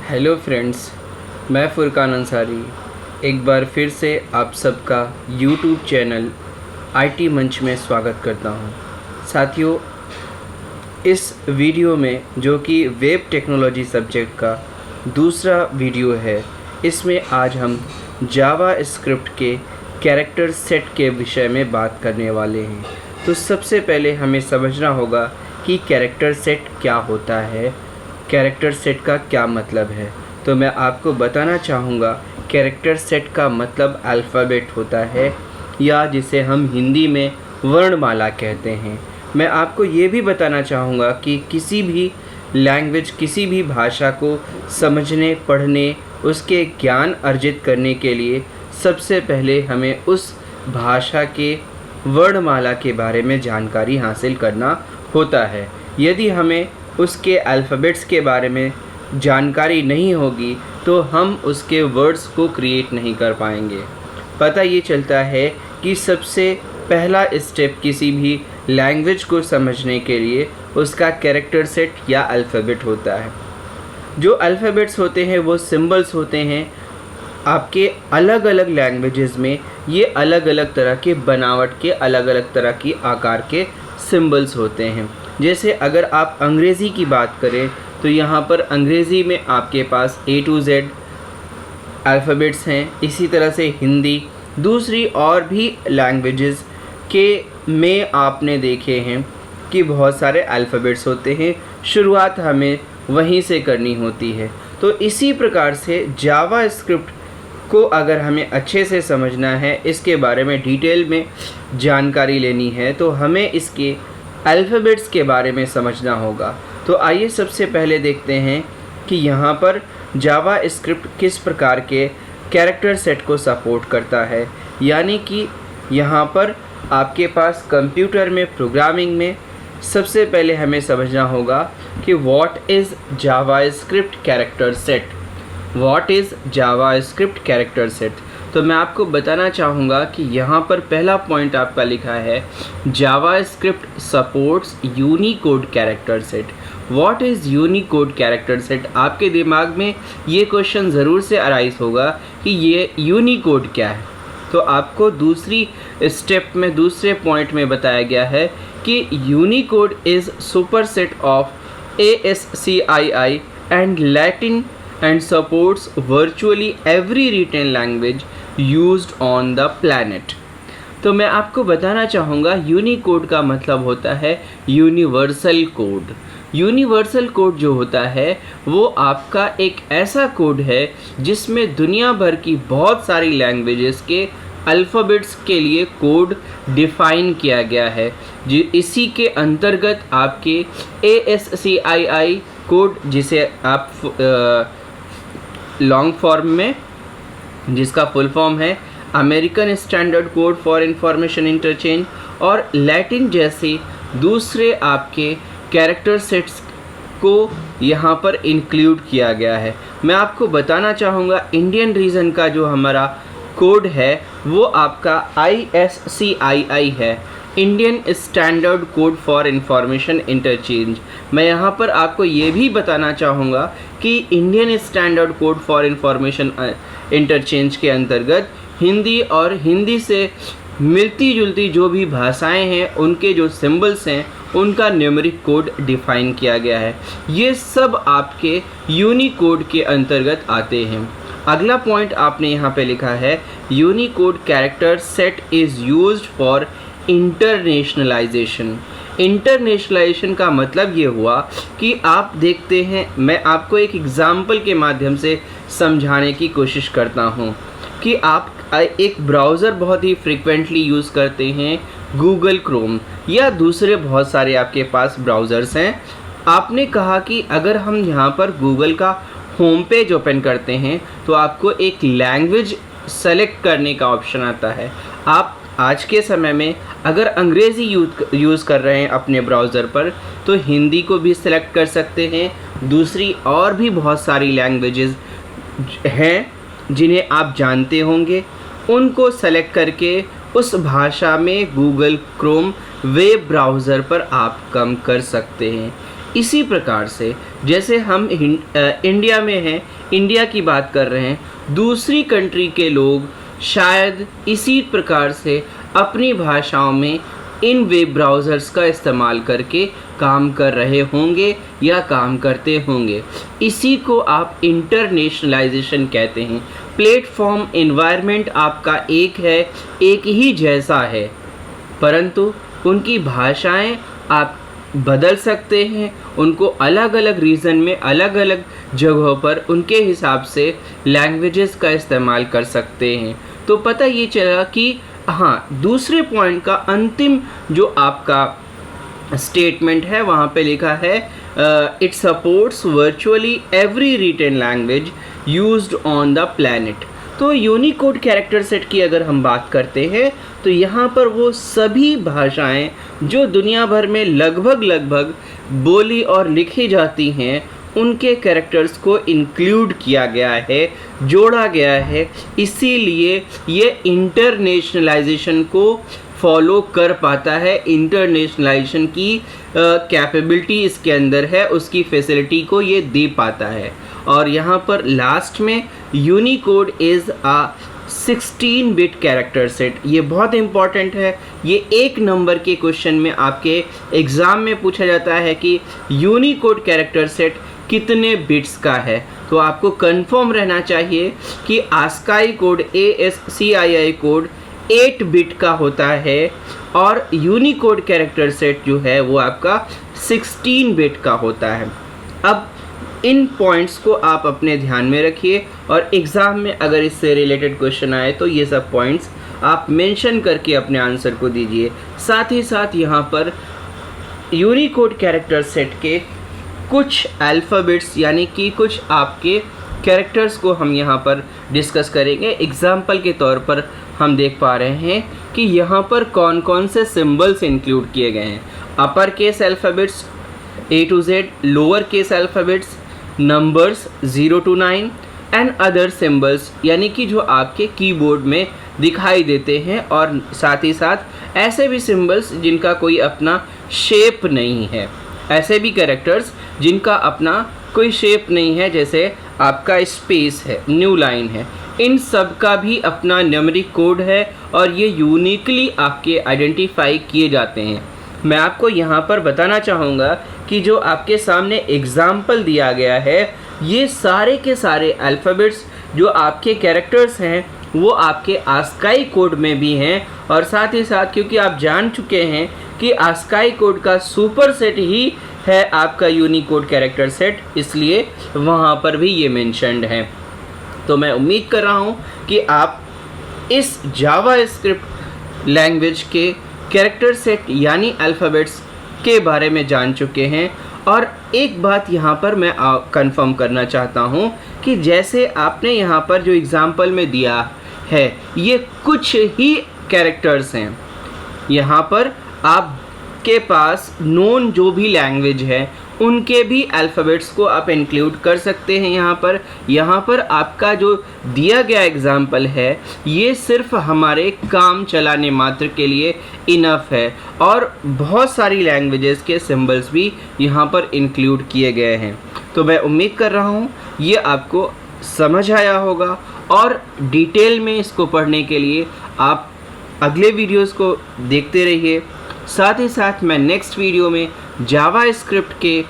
Hello friends, मैं फुरकान अंसारी एक बार फिर से आप सबका यूट्यूब चैनल आईटी मंच में स्वागत करता हूं। साथियों, इस वीडियो में जो कि वेब टेक्नोलॉजी सब्जेक्ट का दूसरा वीडियो है, इसमें आज हम जावा स्क्रिप्ट के कैरेक्टर सेट के विषय में बात करने वाले हैं। तो सबसे पहले हमें समझना होगा कि कैरेक्टर सेट क्या होता है, कैरेक्टर सेट का क्या मतलब है। तो मैं आपको बताना चाहूँगा, कैरेक्टर सेट का मतलब अल्फ़ाबेट होता है, या जिसे हम हिंदी में वर्णमाला कहते हैं। मैं आपको ये भी बताना चाहूँगा कि किसी भी लैंग्वेज, किसी भी भाषा को समझने, पढ़ने, उसके ज्ञान अर्जित करने के लिए सबसे पहले हमें उस भाषा के वर्णमाला के बारे में जानकारी हासिल करना होता है। यदि हमें उसके अल्फ़ाबेट्स के बारे में जानकारी नहीं होगी तो हम उसके वर्ड्स को क्रिएट नहीं कर पाएंगे। पता ये चलता है कि सबसे पहला स्टेप किसी भी लैंग्वेज को समझने के लिए उसका कैरेक्टर सेट या अल्फ़ाबेट होता है। जो अल्फ़ाबेट्स होते हैं वो सिंबल्स होते हैं। आपके अलग अलग लैंग्वेजेस में ये अलग अलग तरह के बनावट के, अलग अलग तरह की आकार के सिंबल्स होते हैं। जैसे अगर आप अंग्रेज़ी की बात करें तो यहाँ पर अंग्रेज़ी में आपके पास A to Z अल्फ़ाबेट्स हैं। इसी तरह से हिंदी, दूसरी और भी लैंग्वेजेस के में आपने देखे हैं कि बहुत सारे अल्फ़ाबेट्स होते हैं। शुरुआत हमें वहीं से करनी होती है। तो इसी प्रकार से जावा स्क्रिप्ट को अगर हमें अच्छे से समझना है, इसके बारे में डिटेल में जानकारी लेनी है, तो हमें इसके अल्फ़ाबेट्स के बारे में समझना होगा। तो आइए सबसे पहले देखते हैं कि यहाँ पर जावा स्क्रिप्ट किस प्रकार के कैरेक्टर सेट को सपोर्ट करता है। यानी कि यहाँ पर आपके पास कंप्यूटर में, प्रोग्रामिंग में सबसे पहले हमें समझना होगा कि what is Java script character set. What is Java script character set. तो मैं आपको बताना चाहूँगा कि यहाँ पर पहला पॉइंट आपका लिखा है, JavaScript supports Unicode character set. What is Unicode character set. आपके दिमाग में ये क्वेश्चन ज़रूर से अराइज होगा कि ये यूनिकोड क्या है। तो आपको दूसरी स्टेप में, दूसरे पॉइंट में बताया गया है कि Unicode is superset of ASCII and Latin and supports virtually every written language used on the planet। तो मैं आपको बताना चाहूँगा, यूनिकोड का मतलब होता है यूनिवर्सल कोड। यूनिवर्सल कोड जो होता है वो आपका एक ऐसा कोड है जिसमें दुनिया भर की बहुत सारी लैंग्वेजेस के अल्फ़ाबेट्स के लिए कोड डिफ़ाइन किया गया है। जी, इसी के अंतर्गत आपके ASCII कोड, जिसे आप लॉन्ग फॉर्म में, जिसका फुल फॉर्म है American standard code for information interchange, और लैटिन जैसे दूसरे आपके कैरेक्टर सेट्स को यहाँ पर इंक्लूड किया गया है। मैं आपको बताना चाहूँगा, इंडियन रीजन का जो हमारा कोड है वो आपका ISCII है, Indian standard code for information interchange. मैं यहाँ पर आपको ये भी बताना चाहूँगा कि Indian standard code for information interchange के अंतर्गत हिंदी और हिंदी से मिलती जुलती जो भी भाषाएं हैं, उनके जो सिंबल्स हैं, उनका न्यूमेरिक कोड डिफ़ाइन किया गया है। ये सब आपके यूनिकोड के अंतर्गत आते हैं। अगला पॉइंट आपने यहाँ पे लिखा है, Unicode character set is used for internationalisation. Internationalisation का मतलब ये हुआ कि आप देखते हैं, मैं आपको एक एग्ज़ाम्पल के माध्यम से समझाने की कोशिश करता हूँ कि आप एक ब्राउज़र बहुत ही फ्रीक्वेंटली यूज़ करते हैं, गूगल क्रोम, या दूसरे बहुत सारे आपके पास ब्राउज़र्स हैं। आपने कहा कि अगर हम यहाँ पर गूगल का होम पेज ओपन करते हैं तो आपको एक लैंग्वेज सेलेक्ट करने का ऑप्शन आता है। आप आज के समय में अगर अंग्रेज़ी यूज़ कर रहे हैं अपने ब्राउज़र पर, तो हिंदी को भी सिलेक्ट कर सकते हैं। दूसरी और भी बहुत सारी लैंग्वेजेस हैं जिन्हें आप जानते होंगे, उनको सेलेक्ट करके उस भाषा में गूगल क्रोम वेब ब्राउज़र पर आप काम कर सकते हैं। इसी प्रकार से जैसे हम इंडिया में हैं, इंडिया की बात कर रहे हैं, दूसरी कंट्री के लोग शायद इसी प्रकार से अपनी भाषाओं में इन वेब ब्राउज़र्स का इस्तेमाल करके काम कर रहे होंगे या काम करते होंगे। इसी को आप इंटरनेशनलाइजेशन कहते हैं। प्लेटफॉर्म एनवायरनमेंट आपका एक है, एक ही जैसा है, परंतु उनकी भाषाएं आप बदल सकते हैं, उनको अलग अलग रीजन में अलग अलग जगहों पर उनके हिसाब से लैंग्वेजेस का इस्तेमाल कर सकते हैं। तो पता ये चला कि हाँ, दूसरे पॉइंट का अंतिम जो आपका स्टेटमेंट है वहाँ पे लिखा है it supports virtually every written language used on the planet. तो यूनिकोड कैरेक्टर सेट की अगर हम बात करते हैं तो यहाँ पर वो सभी भाषाएं जो दुनिया भर में लगभग बोली और लिखी जाती हैं उनके कैरेक्टर्स को इंक्लूड किया गया है, जोड़ा गया है। इसीलिए ये इंटरनेशनलाइजेशन को फॉलो कर पाता है। इंटरनेशनलाइजेशन की कैपेबिलिटी इसके अंदर है, उसकी फैसिलिटी को ये दे पाता है। और यहाँ पर लास्ट में Unicode is a 16 bit character set. ये बहुत इंपॉर्टेंट है। ये एक नंबर के क्वेश्चन में आपके एग्ज़ाम में पूछा जाता है कि यूनिकोड कैरेक्टर सेट कितने बिट्स का है। तो आपको कंफर्म रहना चाहिए कि ASCII code ASCII code 8 bit का होता है और यूनिकोड कैरेक्टर सेट जो है वो आपका 16 बिट का होता है। अब इन पॉइंट्स को आप अपने ध्यान में रखिए और एग्ज़ाम में अगर इससे रिलेटेड क्वेश्चन आए तो ये सब पॉइंट्स आप मेंशन करके अपने आंसर को दीजिए। साथ ही साथ यहाँ पर यूनिकोड कैरेक्टर सेट के कुछ अल्फ़ाबेट्स यानी कि कुछ आपके कैरेक्टर्स को हम यहाँ पर डिस्कस करेंगे। एग्जाम्पल के तौर पर हम देख पा रहे हैं कि यहाँ पर कौन कौन से सिंबल्स इंक्लूड किए गए हैं। Upper case alphabets A to Z, lower case alphabets, numbers 0 to 9 and other symbols यानी कि जो आपके कीबोर्ड में दिखाई देते हैं, और साथ ही साथ ऐसे भी सिंबल्स जिनका कोई अपना शेप नहीं है, ऐसे भी कैरेक्टर्स जिनका अपना कोई शेप नहीं है, जैसे आपका स्पेस है, न्यू लाइन है। इन सब का भी अपना न्यूमेरिक कोड है और ये यूनिकली आपके आइडेंटिफाई किए जाते हैं। मैं आपको यहाँ पर बताना चाहूँगा कि जो आपके सामने एग्ज़ाम्पल दिया गया है ये सारे के सारे अल्फ़ाबेट्स जो आपके कैरेक्टर्स हैं वो आपके आस्काई कोड में भी हैं। और साथ ही साथ क्योंकि आप जान चुके हैं कि आस्काई कोड का सुपर सेट ही है आपका यूनिकोड कैरेक्टर सेट, इसलिए वहाँ पर भी ये मेंशन्ड है। तो मैं उम्मीद कर रहा हूँ कि आप इस जावास्क्रिप्ट लैंग्वेज के कैरेक्टर सेट यानी अल्फ़ाबेट्स के बारे में जान चुके हैं। और एक बात यहाँ पर मैं कंफर्म करना चाहता हूँ कि जैसे आपने यहाँ पर जो एग्ज़ाम्पल में दिया है ये कुछ ही कैरेक्टर्स हैं, यहाँ पर आपके पास नोन जो भी लैंग्वेज है उनके भी अल्फ़ाबेट्स को आप इंक्लूड कर सकते हैं। यहाँ पर आपका जो दिया गया एग्ज़ाम्पल है ये सिर्फ हमारे काम चलाने मात्र के लिए इनफ है और बहुत सारी लैंग्वेजेस के सिंबल्स भी यहाँ पर इंक्लूड किए गए हैं। तो मैं उम्मीद कर रहा हूँ ये आपको समझ आया होगा और डिटेल में इसको पढ़ने के लिए आप अगले वीडियोस को देखते रहिए। साथ ही साथ मैं नेक्स्ट वीडियो में जावास्क्रिप्ट के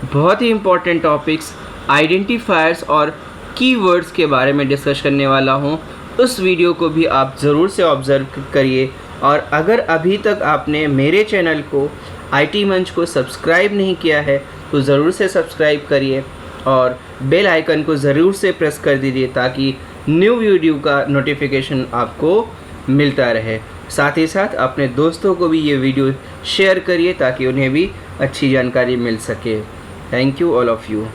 बहुत ही इम्पोर्टेंट टॉपिक्स आइडेंटिफायर्स और कीवर्ड्स के बारे में डिस्कस करने वाला हूँ। उस वीडियो को भी आप ज़रूर से ऑब्ज़र्व करिए। और अगर अभी तक आपने मेरे चैनल को IT मंच को सब्सक्राइब नहीं किया है तो ज़रूर से सब्सक्राइब करिए और बेल आइकन को ज़रूर से प्रेस कर दीजिए ताकि न्यू वीडियो का नोटिफिकेशन आपको मिलता रहे। साथ ही साथ अपने दोस्तों को भी ये वीडियो शेयर करिए ताकि उन्हें भी अच्छी जानकारी मिल सके। Thank you all of you.